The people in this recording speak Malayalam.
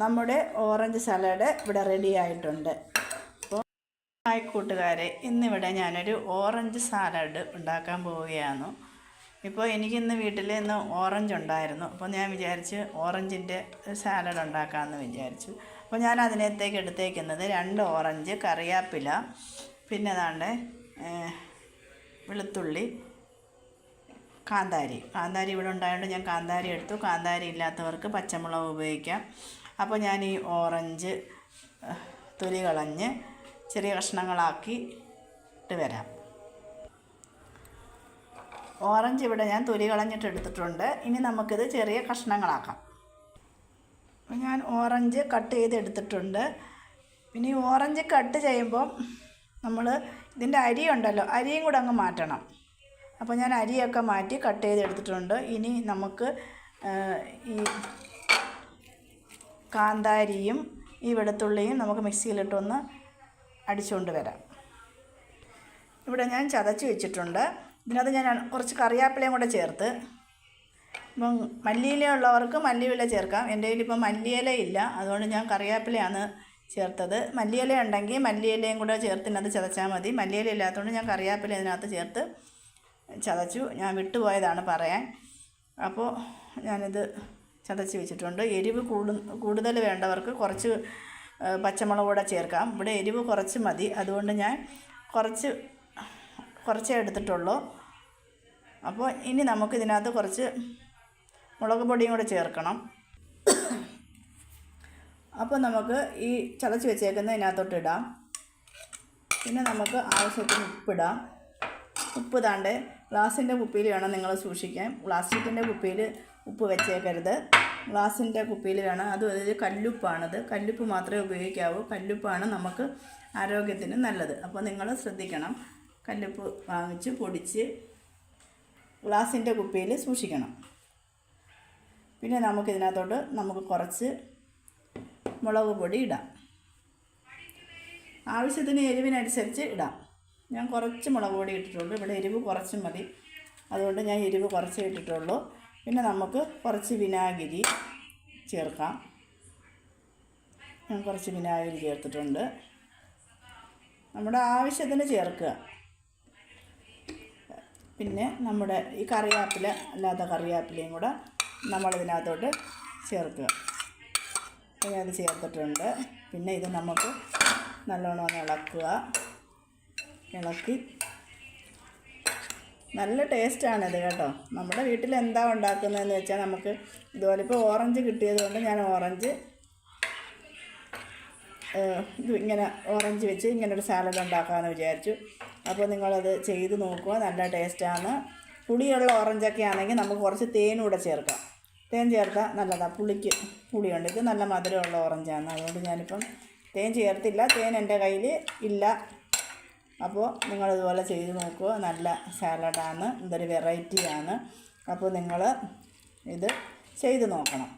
നമ്മുടെ ഓറഞ്ച് സലാഡ് ഇവിടെ റെഡി ആയിട്ടുണ്ട്. അപ്പോൾ ഹായ് കൂട്ടുകാരെ, ഇന്നിവിടെ ഞാനൊരു ഓറഞ്ച് സാലഡ് ഉണ്ടാക്കാൻ പോവുകയാണ്. ഇപ്പോൾ എനിക്കിന്ന് വീട്ടിൽ ഇന്ന് ഓറഞ്ച് ഉണ്ടായിരുന്നു. അപ്പോൾ ഞാൻ വിചാരിച്ച് ഓറഞ്ചിൻ്റെ സാലഡ് ഉണ്ടാക്കാമെന്ന് വിചാരിച്ചു. അപ്പോൾ ഞാൻ അതിനകത്തേക്ക് എടുത്തേക്കുന്നത് 2 ഓറഞ്ച്, കറിവേപ്പില, പിന്നെ ഏതാണ്ട് വെളുത്തുള്ളി, കാന്താരി ഇവിടെ ഉണ്ടായതുകൊണ്ട് ഞാൻ കാന്താരി എടുത്തു. കാന്താരി ഇല്ലാത്തവർക്ക് പച്ചമുളക് ഉപയോഗിക്കാം. അപ്പോൾ ഞാൻ ഈ ഓറഞ്ച് തൊലി കളഞ്ഞ് ചെറിയ കഷ്ണങ്ങളാക്കി ഇട്ട് വരാം. ഓറഞ്ച് ഇവിടെ ഞാൻ തൊലി കളഞ്ഞിട്ട് എടുത്തിട്ടുണ്ട്. ഇനി നമുക്കിത് ചെറിയ കഷ്ണങ്ങളാക്കാം. അപ്പോൾ ഞാൻ ഓറഞ്ച് കട്ട് ചെയ്ത് എടുത്തിട്ടുണ്ട്. പിന്നെ ഈ ഓറഞ്ച് കട്ട് ചെയ്യുമ്പം നമ്മൾ ഇതിൻ്റെ അരി ഉണ്ടല്ലോ, അരിയും കൂടെ അങ്ങ് മാറ്റണം. അപ്പോൾ ഞാൻ അരിയൊക്കെ മാറ്റി കട്ട് ചെയ്ത് എടുത്തിട്ടുണ്ട്. ഇനി നമുക്ക് ഈ കാന്താരിയും ഈ വെളുത്തുള്ളിയും നമുക്ക് മിക്സിയിലിട്ടൊന്ന് അടിച്ചുകൊണ്ട് വരാം. ഇവിടെ ഞാൻ ചതച്ച് വെച്ചിട്ടുണ്ട്. ഇതിനകത്ത് ഞാൻ കുറച്ച് കറിവേപ്പിലയും കൂടെ ചേർത്ത്, ഇപ്പം മല്ലിയില ഉള്ളവർക്ക് മല്ലിയില ചേർക്കാം. എൻ്റെ കയ്യിലിപ്പം മല്ലിയില ഇല്ല, അതുകൊണ്ട് ഞാൻ കറിവേപ്പിലയാണ് ചേർത്തത്. മല്ലിയില ഉണ്ടെങ്കിൽ മല്ലിയിലയും കൂടെ ചേർത്ത് ഇതിനകത്ത് ചതച്ചാൽ മതി. മല്ലിയില ഇല്ലാത്തതുകൊണ്ട് ഞാൻ കറിവേപ്പില ഇതിനകത്ത് ചേർത്ത് ചതച്ചു. ഞാൻ വിട്ടുപോയതാണ് പറയാൻ. അപ്പോൾ ഞാനിത് ചതച്ച് വെച്ചിട്ടുണ്ട്. എരിവ് കൂടുതൽ വേണ്ടവർക്ക് കുറച്ച് പച്ചമുളക് കൂടെ ചേർക്കാം. ഇവിടെ എരിവ് കുറച്ച് മതി, അതുകൊണ്ട് ഞാൻ കുറച്ചേ എടുത്തിട്ടുള്ളൂ. അപ്പോൾ ഇനി നമുക്കിതിനകത്ത് കുറച്ച് മുളക് പൊടിയും കൂടെ ചേർക്കണം. അപ്പോൾ നമുക്ക് ഈ ചതച്ച് വെച്ചേക്കുന്ന ഇതിനകത്തോട്ട് ഇടാം. പിന്നെ നമുക്ക് ആവശ്യത്തിന് ഉപ്പിടാം. ഉപ്പ് താണ്ട് ഗ്ലാസിൻ്റെ കുപ്പിയിൽ വേണം നിങ്ങൾ സൂക്ഷിക്കാൻ. പ്ലാസ്റ്റിക്കിൻ്റെ കുപ്പിയിൽ ഉപ്പ് വെച്ചേക്കരുത്, ഗ്ലാസിൻ്റെ കുപ്പിയിൽ വേണം. അതിൽ കല്ലുപ്പാണിത്. കല്ലുപ്പ് മാത്രമേ ഉപയോഗിക്കാവൂ. കല്ലുപ്പാണ് നമുക്ക് ആരോഗ്യത്തിന് നല്ലത്. അപ്പോൾ നിങ്ങൾ ശ്രദ്ധിക്കണം. കല്ലുപ്പ് വാങ്ങിച്ച് പൊടിച്ച് ഗ്ലാസിൻ്റെ കുപ്പിയിൽ സൂക്ഷിക്കണം. പിന്നെ നമുക്കിതിനകത്തോട്ട് നമുക്ക് കുറച്ച് മുളക് പൊടി ഇടാം. ആവശ്യത്തിന് എരിവിനനുസരിച്ച് ഇടാം. ഞാൻ കുറച്ച് മുളക് പൊടി ഇട്ടിട്ടുള്ളൂ. ഇവിടെ എരിവ് കുറച്ച് മതി, അതുകൊണ്ട് ഞാൻ എരിവ് കുറച്ച് ഇട്ടിട്ടുള്ളൂ. പിന്നെ നമുക്ക് കുറച്ച് വിനാഗിരി ചേർക്കാം. ഞാൻ കുറച്ച് വിനാഗിരി ചേർത്തിട്ടുണ്ട്. നമ്മുടെ ആവശ്യത്തിന് ചേർക്കുക. പിന്നെ നമ്മുടെ ഈ കറിവേപ്പില അല്ലാത്ത കറിവേപ്പിലയും കൂടെ നമ്മളിതിനകത്തോട്ട് ചേർക്കുക. അത് ചേർത്തിട്ടുണ്ട്. പിന്നെ ഇത് നമുക്ക് നല്ലോണം ഒന്ന് ഇളക്കി നല്ല ടേസ്റ്റാണിത് കേട്ടോ. നമ്മുടെ വീട്ടിൽ എന്താ ഉണ്ടാക്കുന്നതെന്ന് വെച്ചാൽ നമുക്ക് ഇതുപോലെ ഇപ്പോൾ ഓറഞ്ച് കിട്ടിയത് കൊണ്ട് ഞാൻ ഓറഞ്ച് ഇങ്ങനെ ഓറഞ്ച് വെച്ച് ഇങ്ങനൊരു സാലഡ് ഉണ്ടാക്കാമെന്ന് വിചാരിച്ചു. അപ്പോൾ നിങ്ങളത് ചെയ്ത് നോക്കുക, നല്ല ടേസ്റ്റാണ്. പുളിയുള്ള ഓറഞ്ചൊക്കെ ആണെങ്കിൽ നമുക്ക് കുറച്ച് തേനൂടെ ചേർക്കാം. തേൻ ചേർത്താൽ നല്ലതാണ്. പുളിയുണ്ട്. ഇത് നല്ല മധുരമുള്ള ഓറഞ്ചാണ്, അതുകൊണ്ട് ഞാനിപ്പം തേൻ ചേർത്തില്ല. തേൻ എൻ്റെ കയ്യിൽ ഇല്ല. അപ്പോൾ നിങ്ങളിതുപോലെ ചെയ്ത് നോക്കുക. നല്ല സാലഡാണ്, ഇതൊരു വെറൈറ്റിയാണ്. അപ്പോൾ നിങ്ങൾ ഇത് ചെയ്ത് നോക്കണം.